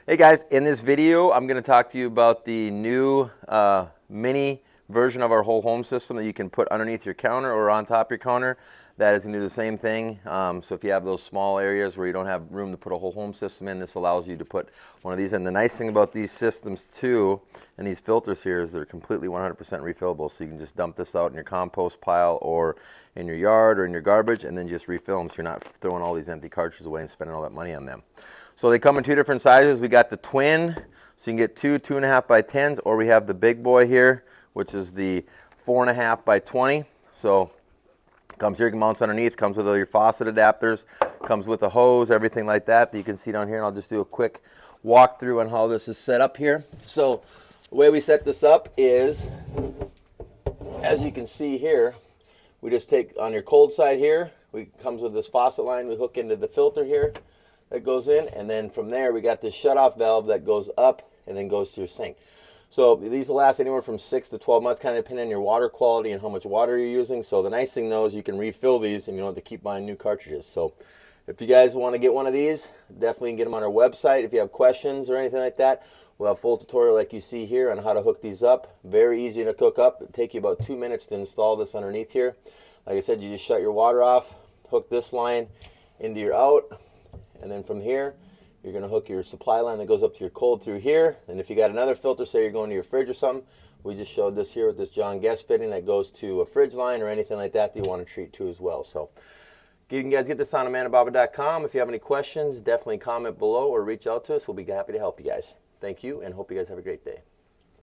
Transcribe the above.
Hey guys, in this video I'm going to talk to you about the new mini version of our whole home system that you can put underneath your counter or on top of your counter. That is going to do the same thing. So if you have those small areas where you don't have room to put a whole home system in, this allows you to put one of these. And the nice thing about these systems too, and these filters here, is they're completely 100% refillable. So you can just dump this out in your compost pile or in your yard or in your garbage and then just refill them, so you're not throwing all these empty cartridges away and spending all that money on them. So they come in two different sizes. We got the twin, so you can get two 2.5 by 10s, or we have the big boy here, which is the 4.5 by 20. So it comes here, it mounts underneath, comes with all your faucet adapters, comes with a hose, everything like that you can see down here. And I'll just do a quick walkthrough on how this is set up here. So the way we set this up is, as you can see here, we just take on your cold side here, comes with this faucet line, we hook into the filter here that goes in, and then from there we got this shut-off valve that goes up and then goes to your sink. So these will last anywhere from 6 to 12 months, kind of depending on your water quality and how much water you're using. So the nice thing though is you can refill these and you don't have to keep buying new cartridges. So if you guys want to get one of these, definitely get them on our website. If you have questions or anything like that, we'll have a full tutorial like you see here on how to hook these up. Very easy to hook up. It'll take you about 2 minutes to install this underneath here. Like I said, you just shut your water off, hook this line into your out, and then from here you're going to hook your supply line that goes up to your cold through here. And if you got another filter, say you're going to your fridge or something, we just showed this here with this John Guest fitting that goes to a fridge line or anything like that you want to treat to as well. So you can guys get this on AmandaBobbett.com. If you have any questions, definitely comment below or reach out to us. We'll be happy to help you guys. Thank you, and hope you guys have a great day.